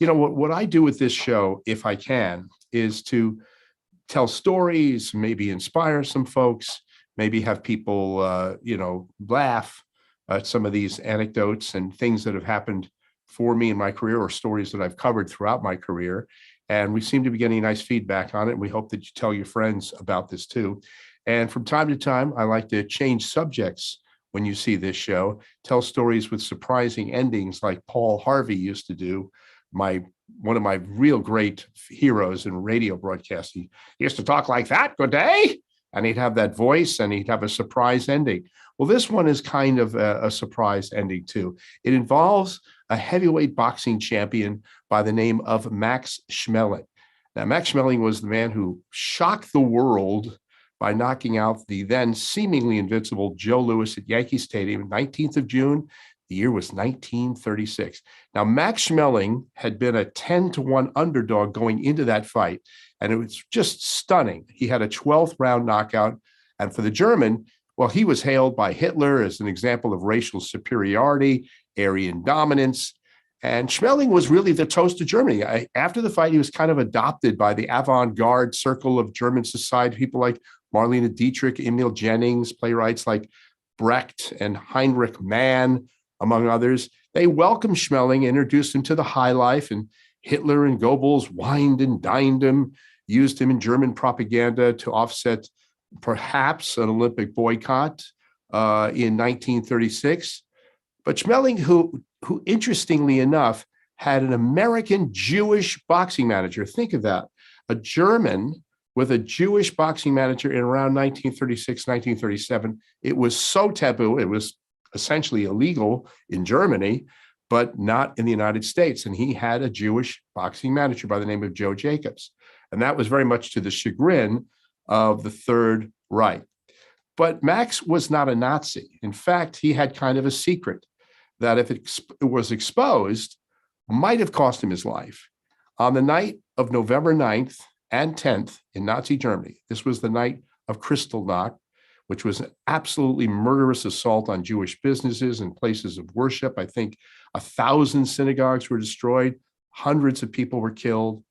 what I do with this show, if I can, is to tell stories, maybe inspire some folks, maybe have people, laugh at some of these anecdotes and things that have happened for me in my career or stories that I've covered throughout my career. And we seem to be getting nice feedback on it. And we hope that you tell your friends about this too. And from time to time, I like to change subjects when you see this show, tell stories with surprising endings like Paul Harvey used to do, one of my real great heroes in radio broadcasting. He used to talk like that, good day. And he'd have that voice and he'd have a surprise ending. Well, this one is kind of a surprise ending too. It involves a heavyweight boxing champion by the name of Max Schmeling. Now, Max Schmeling was the man who shocked the world by knocking out the then seemingly invincible Joe Louis at Yankee Stadium, 19th of June. The year was 1936. Now, Max Schmeling had been a 10-1 underdog going into that fight, and it was just stunning. He had a 12th round knockout, and for the German, well, he was hailed by Hitler as an example of racial superiority, Aryan dominance, and Schmeling was really the toast of Germany. After the fight, he was kind of adopted by the avant-garde circle of German society, people like Marlene Dietrich, Emil Jennings, playwrights like Brecht and Heinrich Mann, among others. They welcomed Schmeling, introduced him to the high life, and Hitler and Goebbels wined and dined him, used him in German propaganda to offset perhaps an Olympic boycott in 1936. But Schmeling, who interestingly enough, had an American Jewish boxing manager. Think of that, a German with a Jewish boxing manager in around 1936, 1937. It was so taboo. It was essentially illegal in Germany, but not in the United States. And he had a Jewish boxing manager by the name of Joe Jacobs. And that was very much to the chagrin of the Third Reich. But Max was not a Nazi. In fact, he had kind of a secret that if it was exposed, might have cost him his life. On the night of November 9th and 10th in Nazi Germany, this was the night of Kristallnacht, which was an absolutely murderous assault on Jewish businesses and places of worship. I think 1,000 synagogues were destroyed. Hundreds of people were killed.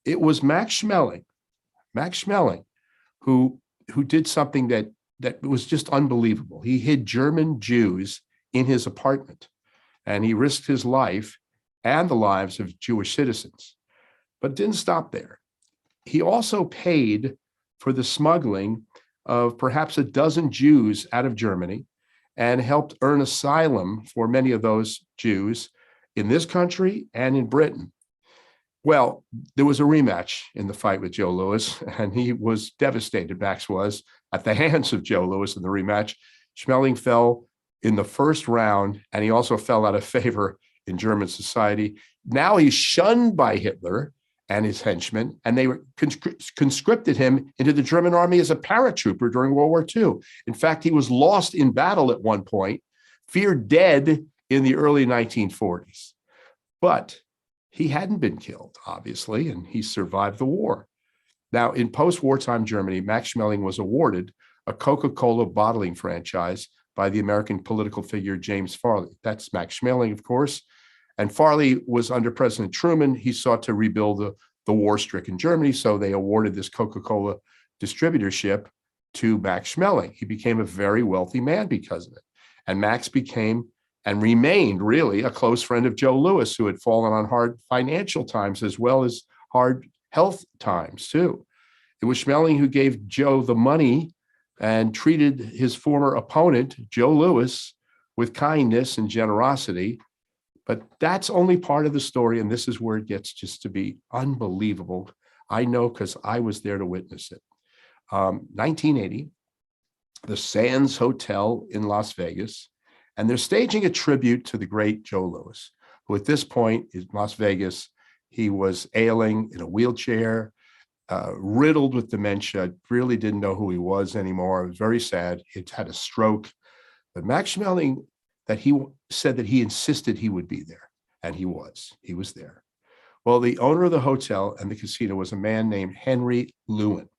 It was Max Schmeling, who did something that was just unbelievable. He hid German Jews in his apartment, and he risked his life and the lives of Jewish citizens. But it didn't stop there. He also paid for the smuggling of perhaps a dozen Jews out of Germany and helped earn asylum for many of those Jews in this country and in Britain. Well, there was a rematch in the fight with Joe Louis, and he was devastated, Max was, at the hands of Joe Louis in the rematch. Schmeling fell in the first round, and he also fell out of favor in German society. Now he's shunned by Hitler and his henchmen, and they conscripted him into the German army as a paratrooper during World War II. In fact, he was lost in battle at one point, feared dead in the early 1940s. But he hadn't been killed, obviously, and he survived the war. Now, in post-wartime Germany, Max Schmeling was awarded a Coca-Cola bottling franchise by the American political figure James Farley. That's Max Schmeling, of course. And Farley was under President Truman. He sought to rebuild the war-stricken Germany, so they awarded this Coca-Cola distributorship to Max Schmeling. He became a very wealthy man because of it. And Max became and remained really a close friend of Joe Louis, who had fallen on hard financial times as well as hard health times too. It was Schmeling who gave Joe the money and treated his former opponent, Joe Louis, with kindness and generosity. But that's only part of the story, and this is where it gets just to be unbelievable. I know because I was there to witness it. 1980, the Sands Hotel in Las Vegas, and they're staging a tribute to the great Joe Louis, who at this point in Las Vegas, he was ailing in a wheelchair, riddled with dementia, really didn't know who he was anymore. It was very sad. He'd had a stroke. But Max Schmeling, that he said that he insisted he would be there, and he was there. Well, the owner of the hotel and the casino was a man named Henry Lewin.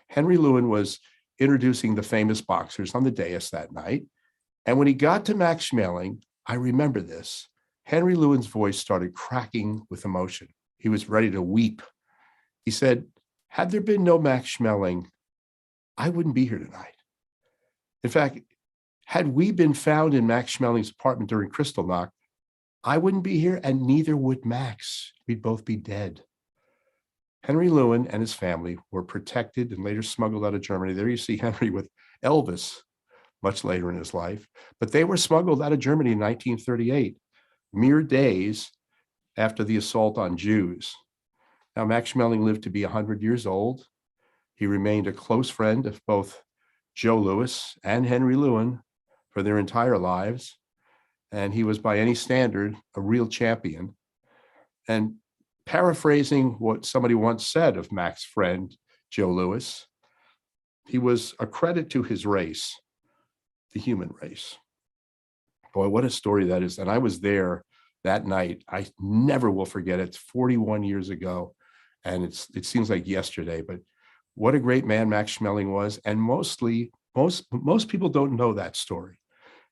Henry Lewin was introducing the famous boxers on the dais that night. And when he got to Max Schmeling, I remember this, Henry Lewin's voice started cracking with emotion. He was ready to weep. He said, had there been no Max Schmeling, I wouldn't be here tonight. In fact, had we been found in Max Schmeling's apartment during Kristallnacht, I wouldn't be here and neither would Max. We'd both be dead. Henry Lewin and his family were protected and later smuggled out of Germany. There you see Henry with Elvis much later in his life, but they were smuggled out of Germany in 1938, mere days after the assault on Jews. Now, Max Schmeling lived to be 100 years old. He remained a close friend of both Joe Louis and Henry Lewin for their entire lives. And he was, by any standard, a real champion. And paraphrasing what somebody once said of Max's friend, Joe Louis, he was a credit to his race, the human race. Boy, what a story that is. And I was there that night. I never will forget it. It's 41 years ago. And it seems like yesterday, but what a great man Max Schmeling was. And most people don't know that story.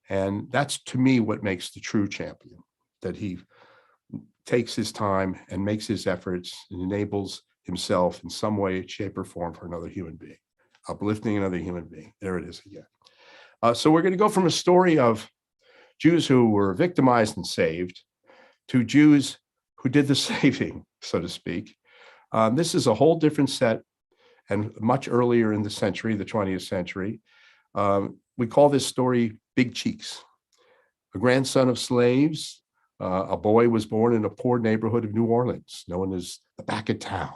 And that's, to me, what makes the true champion, that he takes his time and makes his efforts and enables himself in some way, shape, or form for another human being, uplifting another human being. There it is again. So we're going to go from a story of Jews who were victimized and saved to Jews who did the saving, so to speak. This is a whole different set and much earlier in the century, the 20th century. We call this story Big Cheeks. A grandson of slaves, a boy was born in a poor neighborhood of New Orleans, known as the back of town.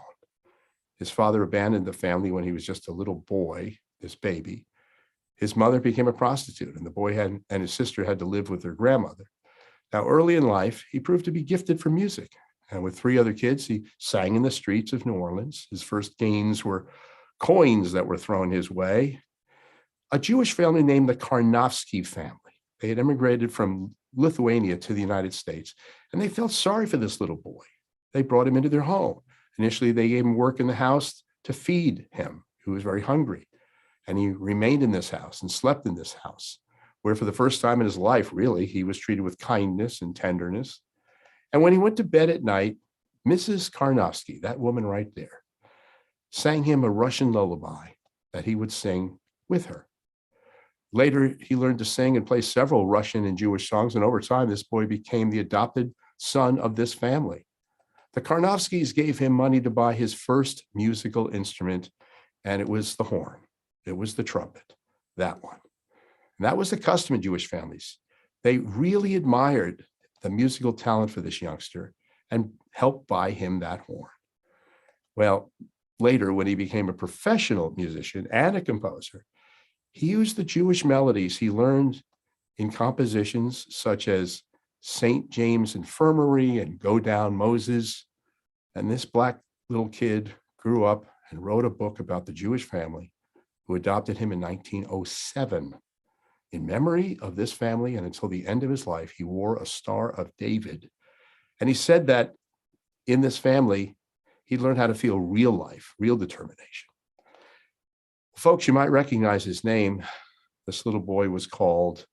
His father abandoned the family when he was just a little boy, this baby. His mother became a prostitute, and the boy and his sister had to live with their grandmother. Now, early in life, he proved to be gifted for music. And with 3 other kids, he sang in the streets of New Orleans. His first gains were coins that were thrown his way. A Jewish family named the Karnofsky family. They had immigrated from Lithuania to the United States, and they felt sorry for this little boy. They brought him into their home. Initially, they gave him work in the house to feed him, who was very hungry. And he remained in this house and slept in this house, where for the first time in his life, really, he was treated with kindness and tenderness. And when he went to bed at night, Mrs. Karnofsky, that woman right there, sang him a Russian lullaby that he would sing with her. Later, he learned to sing and play several Russian and Jewish songs, and over time, this boy became the adopted son of this family. The Karnofskys gave him money to buy his first musical instrument, and it was the horn. It was the trumpet, that one. And that was the custom in Jewish families. They really admired the musical talent for this youngster and helped buy him that horn. Well, later, when he became a professional musician and a composer, he used the Jewish melodies he learned in compositions such as St. James Infirmary and Go Down Moses. And this black little kid grew up and wrote a book about the Jewish family who adopted him in 1907. In memory of this family, and until the end of his life, he wore a Star of David. And he said that in this family, he learned how to feel real life, real determination. Folks, you might recognize his name. This little boy was called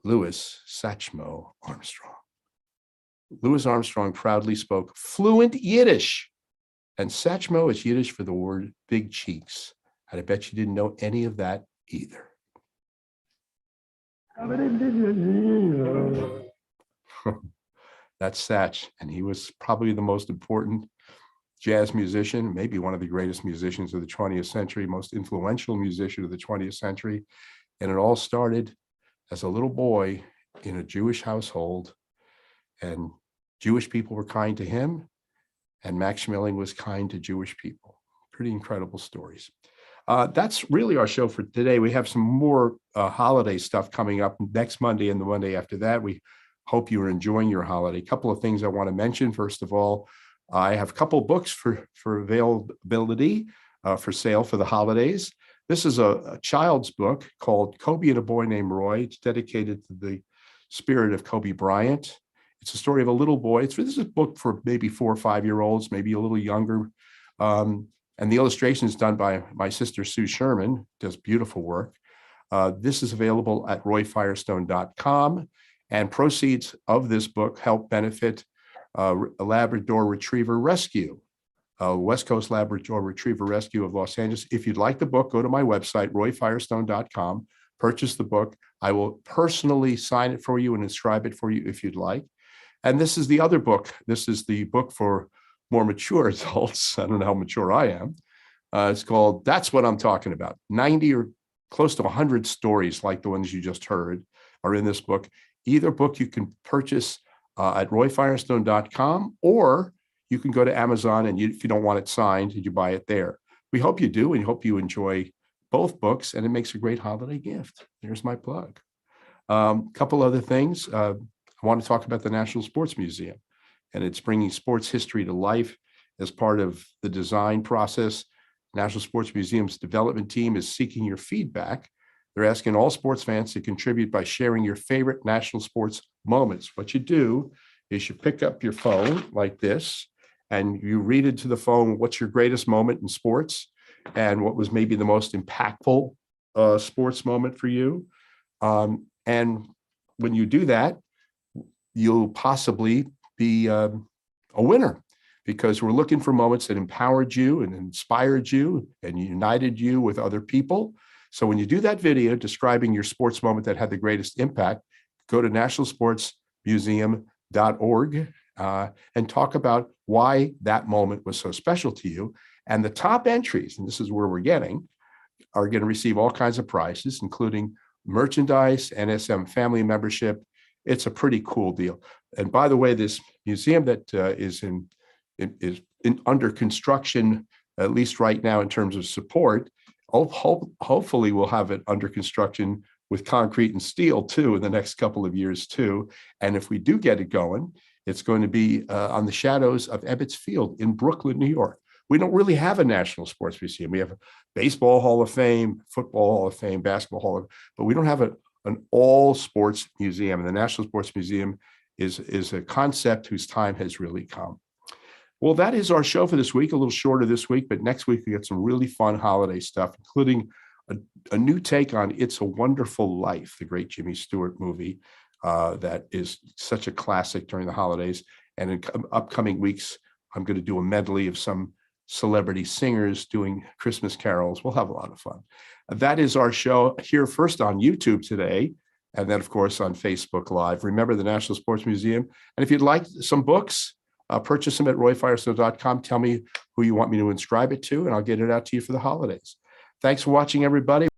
Louis Satchmo Armstrong. Louis Armstrong proudly spoke fluent Yiddish, and Satchmo is Yiddish for the word big cheeks. And I bet you didn't know any of that either. That's Satch, and he was probably the most important jazz musician, maybe one of the greatest musicians of the 20th century, most influential musician of the 20th century. And it all started as a little boy in a Jewish household, and Jewish people were kind to him, and Max Schmeling was kind to Jewish people. Pretty incredible stories. That's really our show for today. We have some more holiday stuff coming up next Monday and the Monday after that. We hope you are enjoying your holiday. A couple of things I want to mention. First of all, I have a couple books for availability for sale for the holidays. This is a child's book called Kobe and a Boy Named Roy. It's dedicated to the spirit of Kobe Bryant. It's a story of a little boy. This is a book for maybe 4 or 5-year-olds, maybe a little younger. And the illustration is done by my sister, Sue Sherman, does beautiful work. This is available at royfirestone.com. And proceeds of this book help benefit a Labrador Retriever Rescue, West Coast Labrador Retriever Rescue of Los Angeles. If you'd like the book, go to my website, royfirestone.com, purchase the book. I will personally sign it for you and inscribe it for you if you'd like. And this is the other book. This is the book for more mature adults. I don't know how mature I am. It's called That's What I'm Talking About. 90 or close to 100 stories like the ones you just heard are in this book. Either book you can purchase at royfirestone.com, or you can go to Amazon, and if you don't want it signed, you buy it there. We hope you do, and hope you enjoy both books, and it makes a great holiday gift. There's my plug. Couple other things. I want to talk about the National Sports Museum, and it's bringing sports history to life as part of the design process. National Sports Museum's development team is seeking your feedback. They're asking all sports fans to contribute by sharing your favorite national sports moments. What you do is you pick up your phone like this, and you read into the phone what's your greatest moment in sports and what was maybe the most impactful sports moment for you. And when you do that, you'll possibly be a winner, because we're looking for moments that empowered you and inspired you and united you with other people. So when you do that video describing your sports moment that had the greatest impact, go to nationalsportsmuseum.org and talk about why that moment was so special to you. And the top entries, and this is where we're getting, are going to receive all kinds of prizes, including merchandise, NSM family membership. It's a pretty cool deal. And by the way, this museum that is under construction, at least right now in terms of support, hopefully we'll have it under construction with concrete and steel too in the next couple of years too. And if we do get it going, it's going to be on the shadows of Ebbets Field in Brooklyn, New York. We don't really have a national sports museum. We have a baseball Hall of Fame, football Hall of Fame, basketball Hall of Fame, but we don't have an all sports museum. And the National Sports Museum is a concept whose time has really come. Well, that is our show for this week, a little shorter this week, but next week we got some really fun holiday stuff, including a new take on It's a Wonderful Life, the great Jimmy Stewart movie that is such a classic during the holidays. And in upcoming weeks, I'm going to do a medley of some celebrity singers doing Christmas carols. We'll have a lot of fun. That is our show here first on YouTube today, and then, of course, on Facebook Live. Remember the National Sports Museum. And if you'd like some books, purchase them at royfirestone.com. Tell me who you want me to inscribe it to, and I'll get it out to you for the holidays. Thanks for watching, everybody.